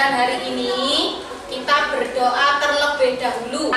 pembelajaran hari ini kita berdoa terlebih dahulu.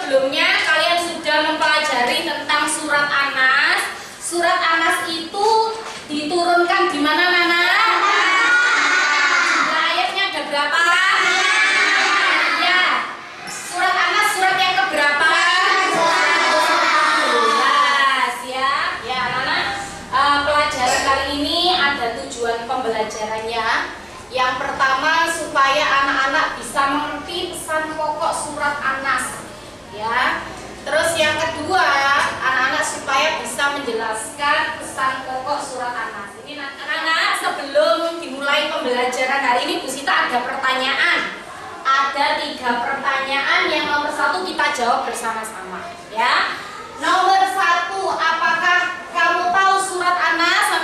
Sebelumnya kalian sudah mempelajari tentang surat Anas. Surat Anas itu diturunkan di mana, Nana? Jumlah ayatnya ada berapa? Ya. Surat Anas surat yang keberapa? 11 ya. Ya, Nana. Pelajaran kali ini ada tujuan pembelajarannya. Yang pertama supaya anak-anak bisa mengerti pesan pokok surat Anas. Ya, terus yang kedua anak-anak supaya bisa menjelaskan pesan pokok surat Anas. Ini anak-anak sebelum dimulai pembelajaran hari ini Bu Sita ada pertanyaan. Ada 3 pertanyaan yang nomor 1 kita jawab bersama-sama. Ya, nomor 1, apakah kamu tahu surat Anas?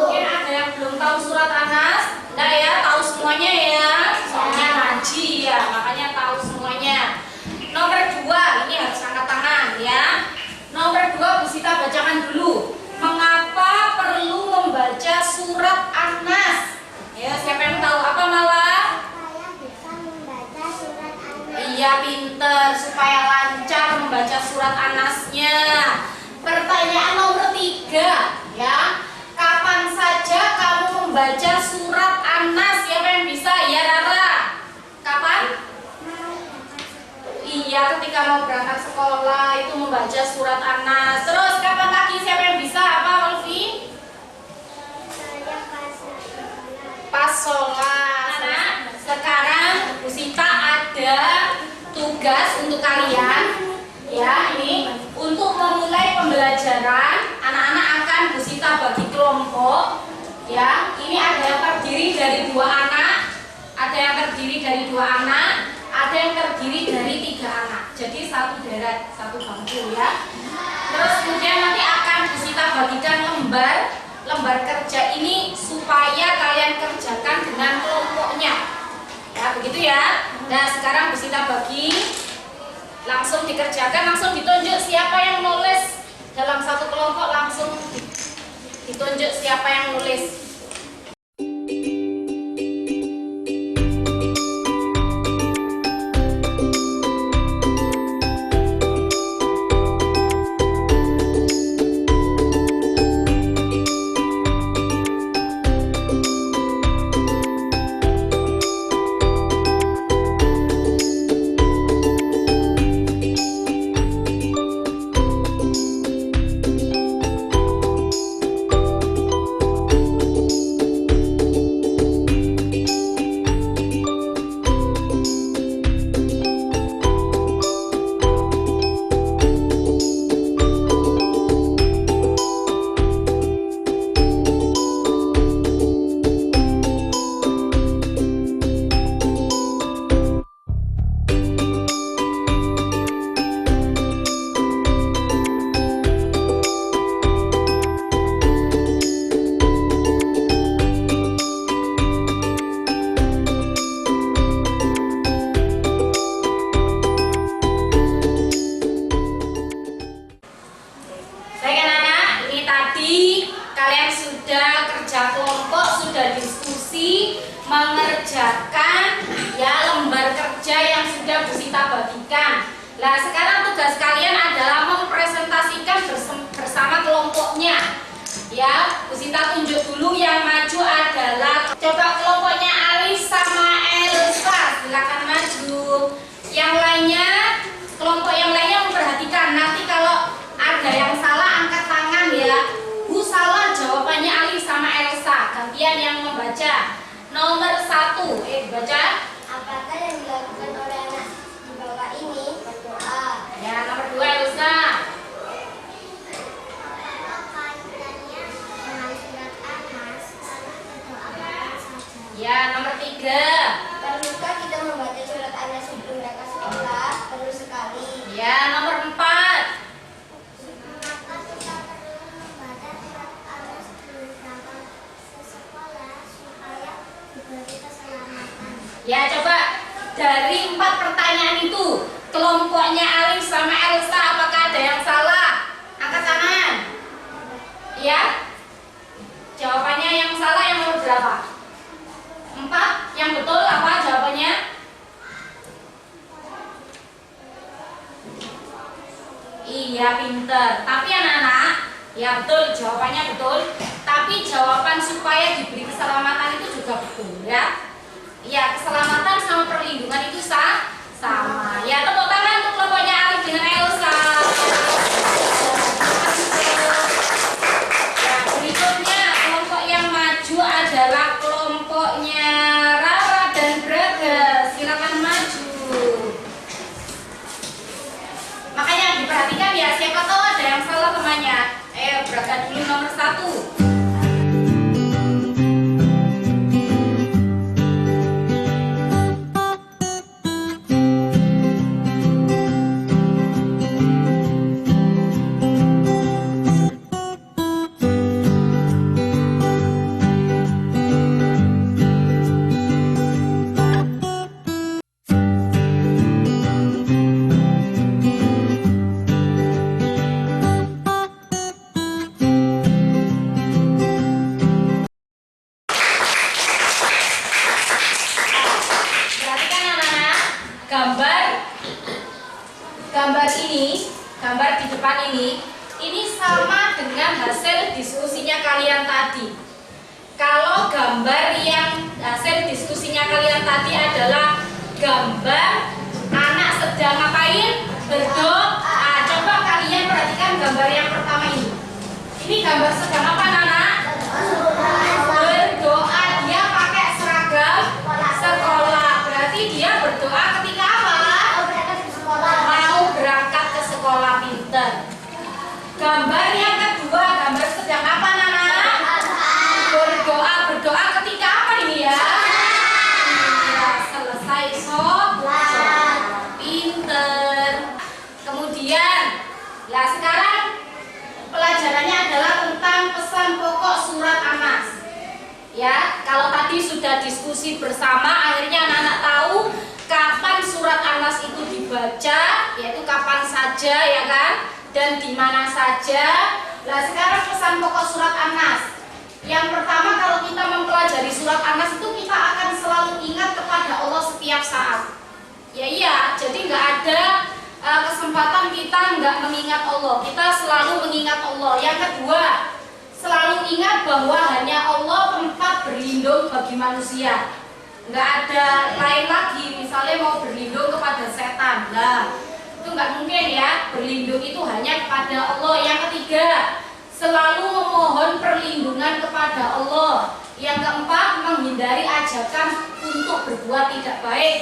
Mungkin ada yang belum tahu surat Anas. Enggak ya, tahu semuanya ya. Soalnya ngaji ya, makanya tahu semuanya. Nomor 2, ini harus angkat tangan ya. Nomor 2 Bu Sita bacakan dulu. Mengapa perlu membaca surat Anas? Ya, siapa yang tahu apa malah? Supaya bisa membaca surat Anas. Iya, pinter, supaya lancar membaca surat Anasnya. Pertanyaan nomor 3 ya. Kapan saja kamu membaca surat Anas? Siapa yang bisa? Ya, Rara. Kapan? Iya, ketika mau berangkat sekolah itu membaca surat Anas. Terus kapan lagi? Siapa yang bisa? Apa, Wolfi? Saya Pas sholat. Anak, sekarang Bu Sita ada tugas untuk kalian. Ya, ini untuk memulai pembelajaran, anak-anak akan Bu Sita bagi kelompok. Ya, ini ada yang terdiri dari 2 anak, ada yang terdiri dari 2 anak, ada yang terdiri dari 3 anak. Jadi 1 deret, 1 bangku ya. Terus kemudian nanti akan Bu Sita bagikan lembar kerja ini supaya kalian kerjakan dengan kelompoknya. Ya, begitu ya. Nah, sekarang Bu Sita bagi, langsung dikerjakan, langsung ditunjuk siapa yang nulis dalam satu kelompok, langsung ditunjuk siapa yang nulis. Mengerjakan ya lembar kerja yang sudah Bu Sita bagikan. Nah, sekarang tugas kalian adalah mempresentasikan bersama kelompoknya. Ya, Bu Sita tunjuk dulu, yang maju adalah coba kelompoknya Alis sama Elsa, silakan maju. Yang lainnya, kelompok yang lainnya memperhatikan. Nanti kalau ada yang salah angkat tangan. gantian yang membaca. Nomor 1, baca. Apakah yang dilakukan oleh anak di bawah ini? Berdoa. Ya, nomor 2, Elsa. Kaitannya dengan surat An-Nas, berdoa kapan saja. Ya, nomor 3. Perlukah kita membaca surat An-Nas sebelum berangkat sekolah? Perlu sekali. Ya, nomor 4. Maka kita perlu membaca surat An-Nas sebelum berangkat ke sekolah supaya diberi keselamatan. Ya, coba dari 4 pertanyaan itu, kelompoknya Alif sama Elsa, apakah ada yang salah? Angkat tangan. Ya. Jawabannya yang salah yang nomor berapa? 4. Yang betul apa jawabannya? Iya, pinter. Tapi anak-anak, ya betul, jawabannya betul. Tapi jawaban supaya diberi keselamatan itu juga betul, ya. Ya, keselamatan sama perlindungan itu sama. Ya, tepuk tangan untuk kelompoknya Alif dengan Elsa. Ya, berikutnya kelompok yang maju adalah kelompoknya Rara dan Braga. Silakan maju. Makanya diperhatikan ya, siapa tahu ada yang salah temannya. Braga dulu nomor 1. Gambar di depan ini sama dengan hasil diskusinya kalian tadi. Kalau gambar yang hasil diskusinya kalian tadi adalah gambar anak sedang ngapain? Berdoa. Coba kalian perhatikan gambar yang pertama ini. Ini gambar sedang apa, anak? Berdoa. Dia pakai seragam sekolah. Berarti dia berdoa ketika apa? Mau berangkat ke sekolah. Pinter. Gambar yang kedua, gambar sedang apa, Nana? Berdoa ketika apa ini ya? Selesai sholat. Pinter. Kemudian, nah sekarang pelajarannya adalah tentang pesan pokok surat An-Nas. Ya, kalau tadi sudah diskusi bersama, akhirnya anak-anak tahu kapan surat An-Nas itu dibaca, yaitu kapan saja ya kan, dan di mana saja. Nah, sekarang pesan pokok surat An-Nas. Yang pertama, kalau kita mempelajari surat An-Nas itu kita akan selalu ingat kepada Allah setiap saat. Ya iya, jadi nggak ada kesempatan kita nggak mengingat Allah. Kita selalu mengingat Allah. Yang kedua, selalu ingat bahwa hanya Allah tempat berlindung bagi manusia. Nggak ada lain lagi. Misalnya mau berlindung kepada setan, nah itu nggak mungkin ya. Berlindung itu hanya kepada Allah. Yang ketiga, selalu memohon perlindungan kepada Allah. Yang keempat, menghindari ajakan untuk berbuat tidak baik.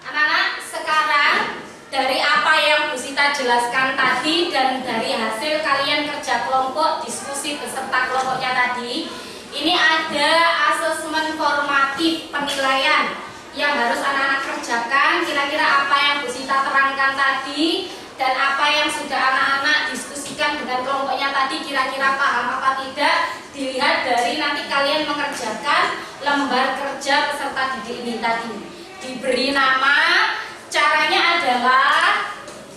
Anak-anak, sekarang dari apa yang Bu Sita jelaskan tadi dan dari hasil kalian kerja kelompok, diskusi beserta kelompoknya tadi, ini ada asesmen formatif penilaian yang harus anak-anak kerjakan. Kira-kira apa yang Bu Sita terangkan tadi dan apa yang sudah anak-anak diskusikan dengan kelompoknya tadi, kira-kira paham apa tidak, dilihat dari nanti kalian mengerjakan lembar kerja peserta didik ini tadi. Diberi nama, caranya adalah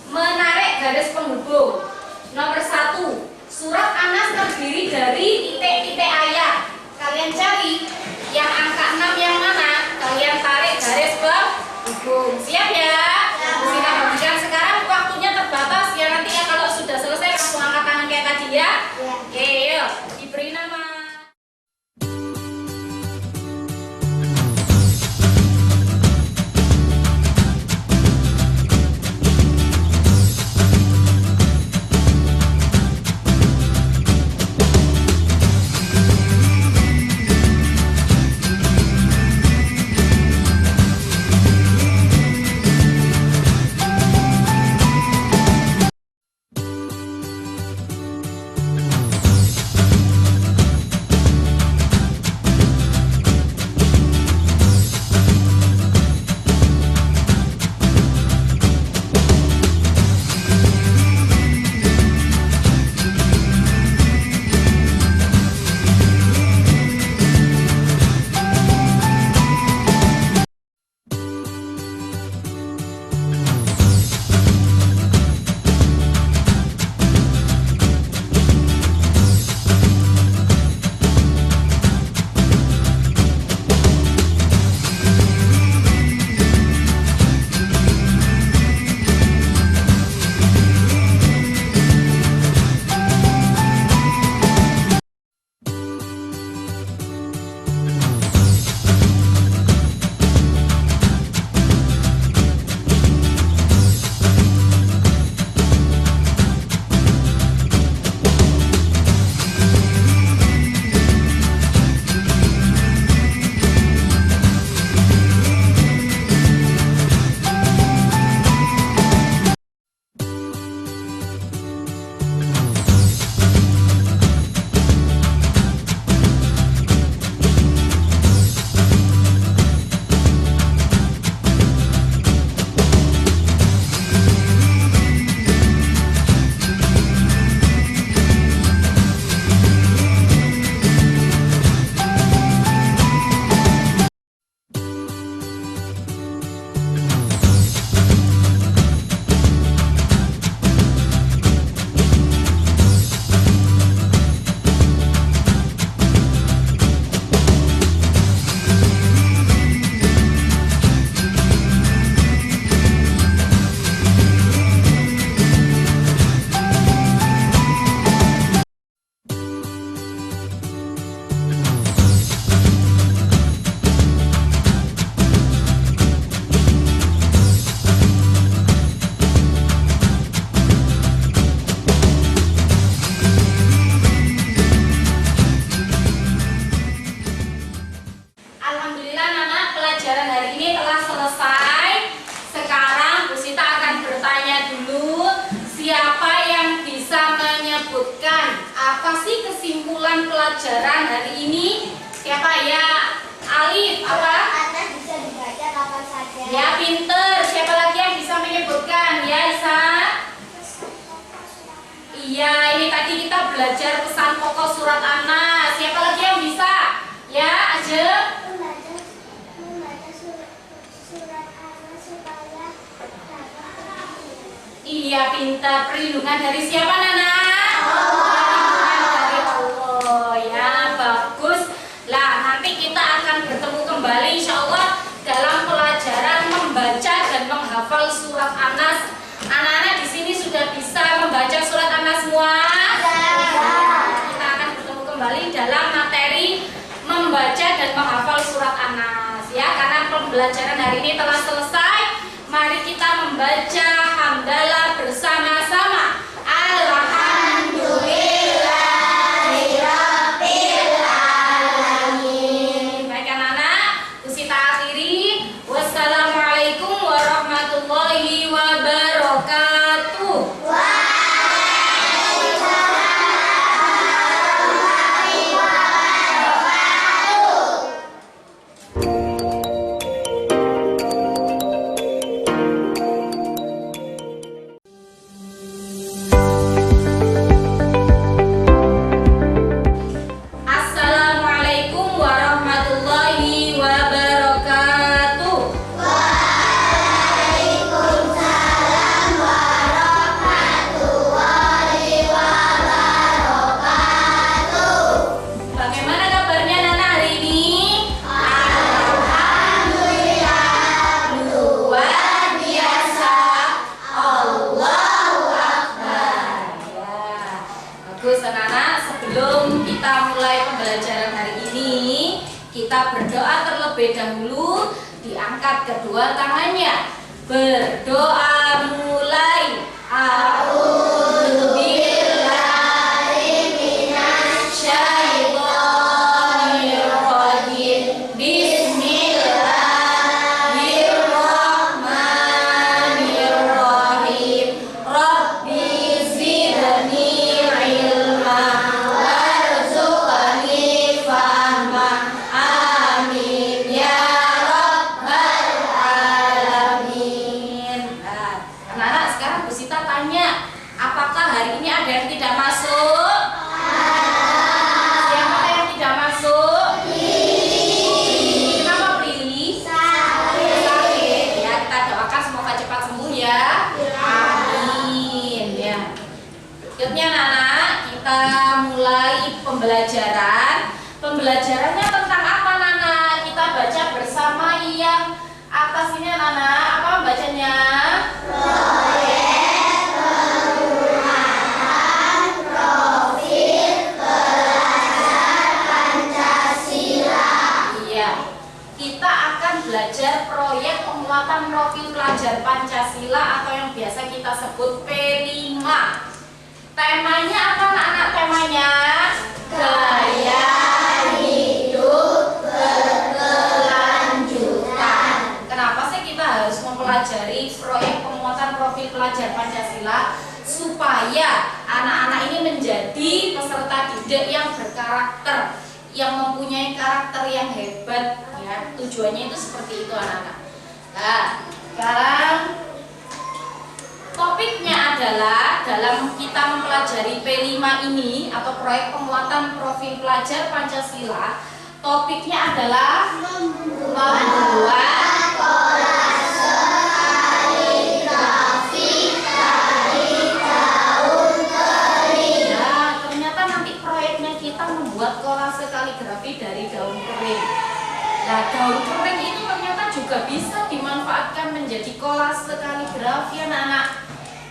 menarik garis penghubung. Nomor 1, surat An-Nas terdiri dari titik-titik ayat. Kalian cari yang angka 6 yang mana, kalian tarik garis penghubung. Siap ya? Kita bagikan sekarang, waktunya terbatas ya, nanti ya kalau sudah selesai langsung angkat tangan kayak tadi ya. Oke, yuk diberi nama. evaluasi kesimpulan pelajaran hari ini. Siapa ya? Alif apa? Anas bisa dibaca kapan saja. Ya, pinter. Siapa lagi yang bisa menyebutkan? Ya, Isa. Iya, ini tadi kita belajar pesan pokok surat Anas. Siapa lagi yang bisa? Ya, aja. Membaca surat Anas supaya dapat. Iya, pintar. Perlindungan dari siapa, Nana? Perlindungan dari Allah. Ya, bagus. Lah, nanti kita akan bertemu kembali insya Allah dalam pelajaran membaca dan menghafal surat Anas. Anak-anak di sini sudah bisa membaca surat Anas semua? Kita akan bertemu kembali dalam materi membaca dan menghafal surat Anas. Ya, karena pembelajaran hari ini telah selesai. Mari kita membaca hamdalah bersama-sama. Alhamdulillahirabbil alamin. Baik anak-anak, kita akhiri. Wassalamualaikum warahmatullahi wabarakatuh. Assalamualaikum warahmatullahi wabarakatuh. Waalaikumsalam warahmatullahi wabarakatuh. Bagaimana kabarnya Nana hari ini? Alhamdulillah, Luar biasa. Allahu Akbar. Ya, bagus anak-anak. Sebelum kita mulai pembelajaran hari ini, kita berdoa terlebih dahulu. Diangkat kedua tangannya. Berdoa mulai. A'udzubillahi minasyaitonirrajim. Bismillahirrahmanirrahim. Rabbi zidni ilma warzuqni fahma. Amin ya rabbal alamin. Nah, anak-anak, sekarang Bu Sita tanya, apakah hari ini ada yang tidak masuk? Siapa yang tidak masuk? Kenapa Prilly? Sakit. Ya, kita doakan semoga cepat sembuh ya. Amin. Ya. Berikutnya anak-anak, kita mulai pembelajaran. Pembelajarannya tentang apa Nana? Kita baca bersama yang atas ini Nana. Apa bacanya? Iya. Kita akan belajar proyek penguatan profil pelajar Pancasila atau yang biasa kita sebut P5. Temanya apa anak-anak? Temanya gaya hidup berkelanjutan. Kenapa sih kita harus mempelajari proyek penguatan profil pelajar Pancasila? Supaya anak-anak ini menjadi peserta didik yang berkarakter, yang mempunyai karakter yang hebat ya. Tujuannya itu seperti itu anak-anak. Nah, sekarang topiknya adalah dalam kita mempelajari P5 ini atau proyek penguatan profil pelajar Pancasila, topiknya adalah membuat ya, ternyata nanti proyeknya kita membuat kolase kaligrafi dari daun kering. Nah, daun kering itu ternyata juga bisa dimanfaatkan menjadi kolase kaligrafi anak-anak.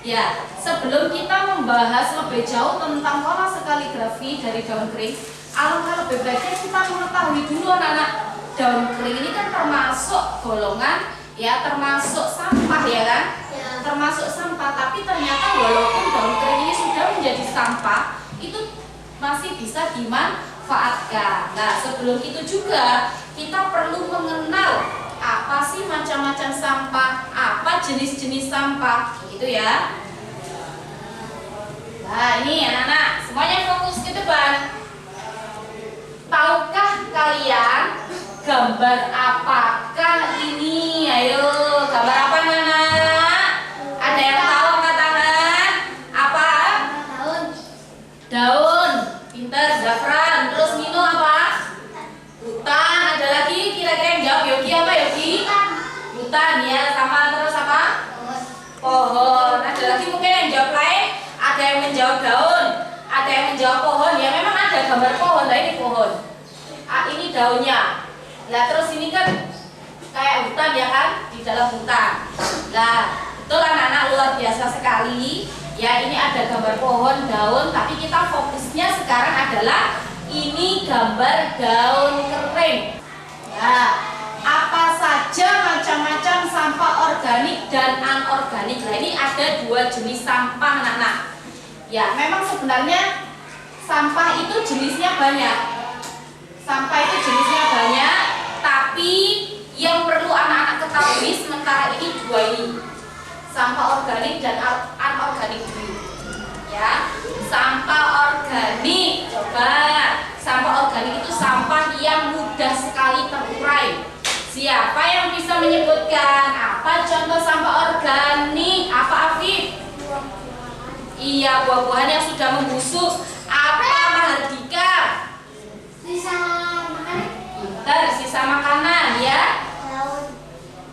Ya, sebelum kita membahas lebih jauh tentang kolase kaligrafi dari daun kering, alangkah lebih baiknya kita mengetahui dulu anak-anak, daun kering ini kan termasuk golongan ya, termasuk sampah ya kan? Termasuk sampah, tapi ternyata walaupun daun kering ini sudah menjadi sampah, itu masih bisa dimanfaatkan. Nah, sebelum itu juga kita perlu mengenal apa sih macam-macam sampah, apa jenis-jenis sampah, gitu ya. Nah, ini anak-anak, semuanya fokus ke depan. Tahukah kalian gambar apakah ini? Ayo, gambar apa anak-anak? Ada yang tahu angkat tangan? Apa? Daun. Daun. Pinter, Zafran. Terus Nino apa? Hutan. Ada lagi kira-kira yang jawab? Yogi apa Yogi? Hutan ya, sama. Terus apa? Pohon. Ada lagi mungkin yang jawab lain? Ada yang menjawab daun, ada yang menjawab pohon. Ya memang ada gambar pohon. Nah ini pohon. Ah, ini daunnya. Nah terus ini kan kayak hutan ya kan, di dalam hutan. Nah betul anak-anak, luar biasa sekali. Ya ini ada gambar pohon, daun. Tapi kita fokusnya sekarang adalah ini gambar daun kering. Nah, apa saja macam-macam sampah organik dan anorganik. Nah ini ada dua jenis sampah anak-anak. Ya memang sebenarnya sampah itu jenisnya banyak. Sampah itu jenisnya banyak, tapi yang perlu anak-anak ketahui sementara ini dua ini. Sampah organik dan anorganik dulu. Ya, sampah organik. Coba, sampah organik itu sampah yang mudah sekali terurai. Siapa yang bisa menyebutkan apa contoh sampah organik? Apa Afif? Iya, buah-buahan yang sudah membusuk. Apa Mahardika? Sisa makanan. Pintar, sisa makanan ya.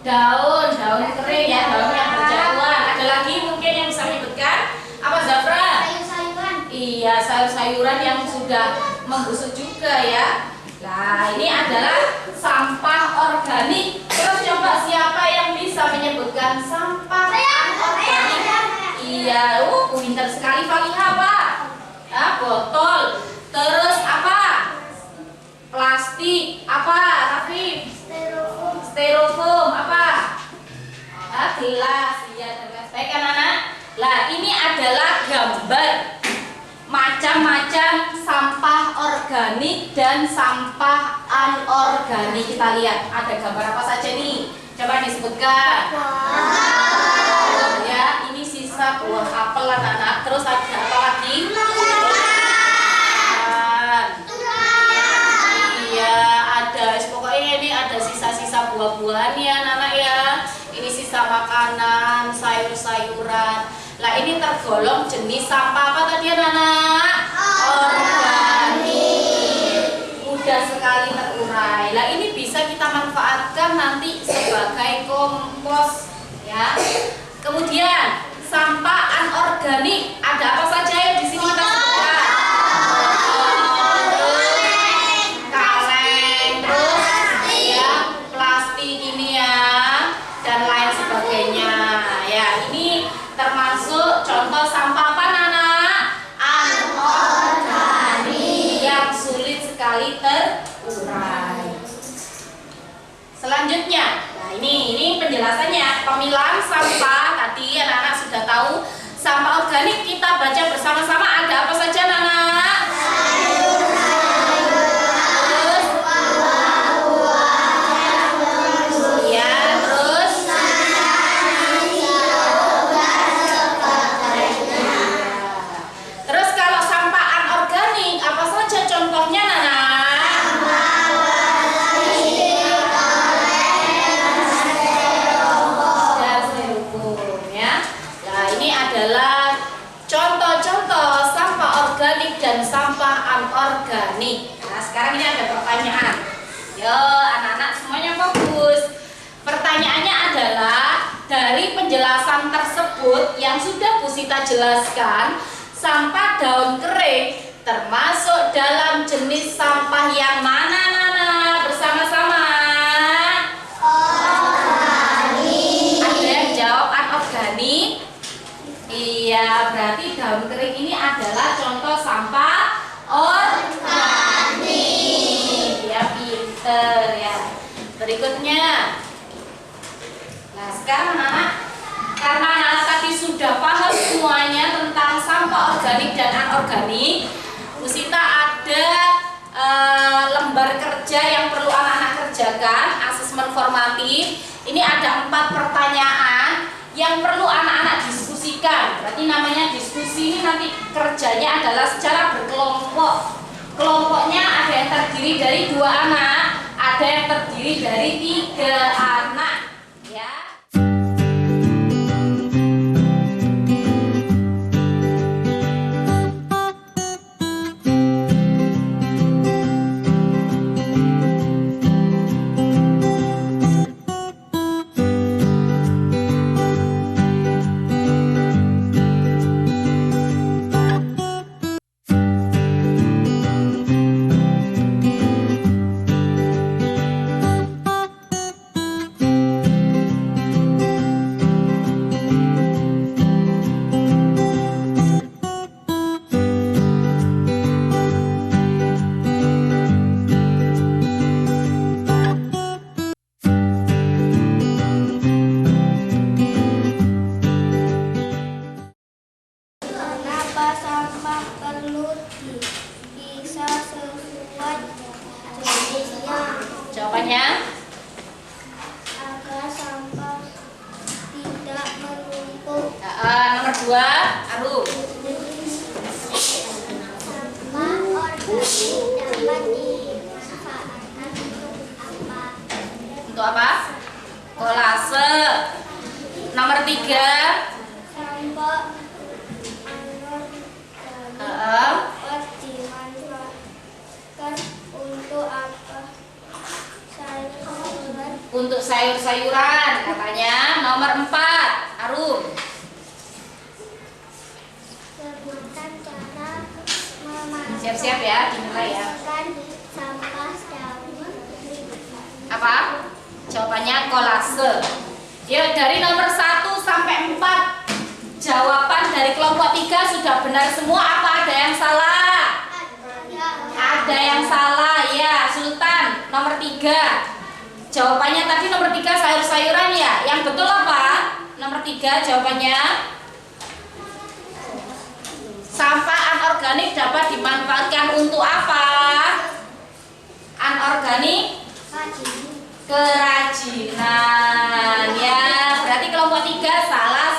Daun. Daun kering ya, daun yang berjatuhan. Ada lagi mungkin yang bisa menyebutkan? Apa Zafra? Sayur-sayuran. Iya, sayur-sayuran yang sudah membusuk juga ya. Nah, ini adalah sampah organik. Terus coba siapa yang bisa menyebutkan sampah anorganik? Iya, pintar sekali Faliha, Pak. Ah, botol. Terus apa? Plastik. Apa, Rafif? Styrofoam. Apa? Ah, gelas. Iya, gelas. Baik kan anak? Nah, ini adalah gambar macam-macam sampah organik dan sampah anorganik. Kita lihat ada gambar apa saja nih. Coba disebutkan. Ya, ini sisa buah apel anak-anak. Terus ada apa lagi? Iya, ada. Pokoknya ini ada sisa-sisa buah-buahan ya anak-anak ya. Ini sisa makanan, sayur-sayuran. Nah ini tergolong jenis sampah apa tadi anak-anak? Organik. Mudah sekali terurai. Nah ini bisa kita manfaatkan nanti sebagai kompos ya. Kemudian sampah anorganik ada apa saja yang di sini kita sebutkan? Kaleng, terus ya plastik ini ya, dan lain sebagainya. Ya ini termasuk contoh sampah apa anak-anak? Anorganik yang sulit sekali terurai. Selanjutnya, nah ini penjelasannya. Pemilahan sampah tadi anak-anak sudah tahu. Sampah organik kita baca bersama-sama ada apa saja anak-anak? Terus ya, terus terus kalau sampah anorganik apa saja contohnya anak-anak? Contoh-contoh sampah organik dan sampah anorganik. Nah, sekarang ini ada pertanyaan. Yo, anak-anak semuanya fokus. Pertanyaannya adalah dari penjelasan tersebut yang sudah Bu Sita jelaskan, sampah daun kering termasuk dalam jenis sampah yang mana, Nana? Bersama-sama. Organik. Ada yang jawab anorganik? Iya, berarti daun kering ini adalah contoh sampah organik. Ya, pinter ya. Berikutnya. Nah, sekarang anak, karena anak tadi sudah paham semuanya tentang sampah organik dan anorganik, Bu Sita ada lembar kerja yang perlu anak-anak kerjakan, asesmen formatif. Ini ada 4 pertanyaan yang perlu anak-anak diskusikan. Berarti namanya diskusi ini nanti kerjanya adalah secara berkelompok. Kelompoknya ada yang terdiri dari 2 anak, ada yang terdiri dari 3 anak, ya. Kenapa sampah perlu dipisah sesuai jenisnya? Jawabannya Agar sampah tidak menumpuk. nomor 2, Arum. Sampah organik dapat dimanfaatkan untuk apa? Untuk apa? Kolase. Nomor 3, Sampah anorganik dapat dimanfaatkan untuk apa? Sayur-sayuran. untuk sayur-sayuran katanya. Nomor 4, Arum. Sebutkan cara memanfaatkan Siap-siap ya, dinilai ya. sampah daun. Apa? Jawabannya kolase. Ya, dari nomor 1 sampai 4 jawaban dari kelompok 3 sudah benar semua. Apa ada yang salah? Ada yang salah ya, Sultan. Nomor 3 jawabannya tadi nomor 3 sayur-sayuran ya. Yang betul apa? Nomor 3 jawabannya sampah anorganik dapat dimanfaatkan untuk apa? Anorganik kerajinan ya. Berarti kelompok 3 salah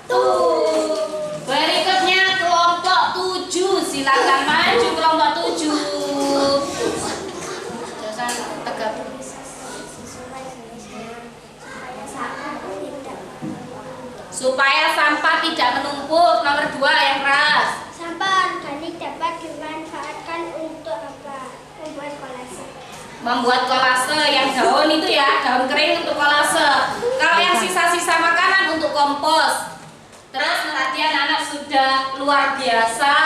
1. Berikutnya kelompok 7. Silakan maju kelompok 7. Jangan tegap. Supaya sampah tidak menumpuk. Nomor 2 yang keras. Sampah organik dapat dimanfaatkan untuk apa? Membuat kolase. Membuat kolase. Yang daun itu ya, daun kering untuk kolase. Kalau yang sisa-sisa makanan untuk kompos. Terus tadi anak-anak sudah luar biasa,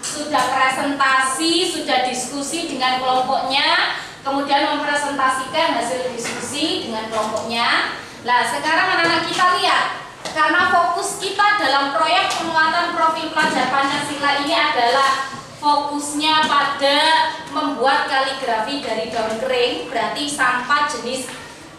sudah presentasi, sudah diskusi dengan kelompoknya, kemudian mempresentasikan hasil diskusi dengan kelompoknya. Nah, sekarang anak-anak kita lihat, karena fokus kita dalam proyek penguatan profil pelajar Pancasila ini adalah fokusnya pada membuat kaligrafi dari daun kering, berarti sampah jenis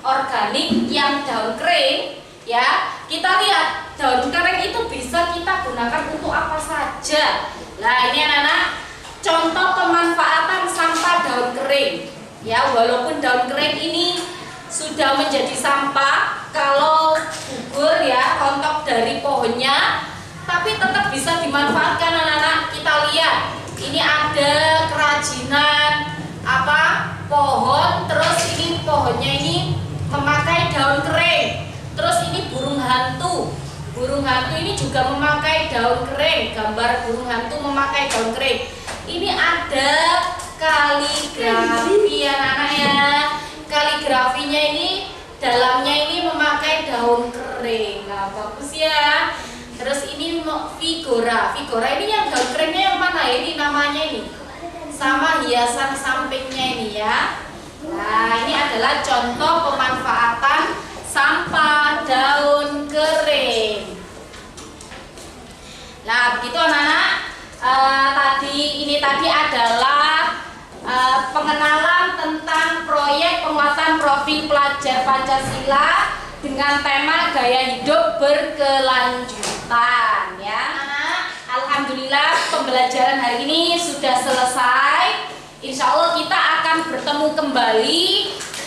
organik yang daun kering ya. Kita lihat daun kering itu bisa kita gunakan untuk apa saja. Nah, ini anak-anak contoh pemanfaatan sampah daun kering ya. Walaupun daun kering ini sudah menjadi sampah kalau gugur ya, rontok dari pohonnya, tapi tetap bisa dimanfaatkan anak-anak. Kita lihat ini ada kerajinan apa pohon, terus ini pohonnya ini memakai daun kering. Terus ini burung hantu. Burung hantu ini juga memakai daun kering. Gambar burung hantu memakai daun kering. Ini ada kaligrafi anak-anak ya. Kaligrafinya ini dalamnya ini memakai daun kering. Nah, bagus ya. Terus ini figura. Figura ini yang daun keringnya yang mana? Ini namanya ini. Sama hiasan sampingnya ini ya. Nah, ini adalah contoh pemanfaatan sampah daun kering. Nah, begitu anak-anak. Tadi adalah pengenalan tentang proyek penguatan profil pelajar Pancasila dengan tema gaya hidup berkelanjutan ya. Alhamdulillah pembelajaran hari ini sudah selesai. Insya Allah kita akan bertemu kembali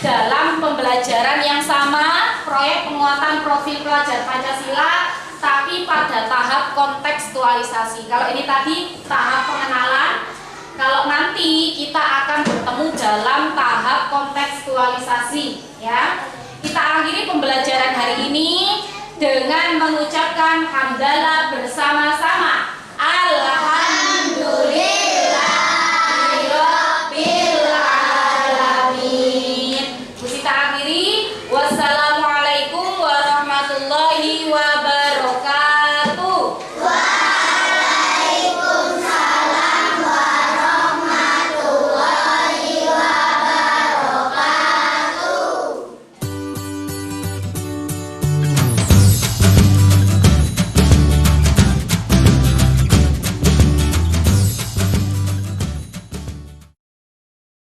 dalam pembelajaran yang sama, proyek penguatan profil pelajar Pancasila tapi pada tahap kontekstualisasi. Kalau ini tadi tahap pengenalan, kalau nanti kita akan bertemu dalam tahap kontekstualisasi, ya. Kita akhiri pembelajaran hari ini dengan mengucapkan hamdalah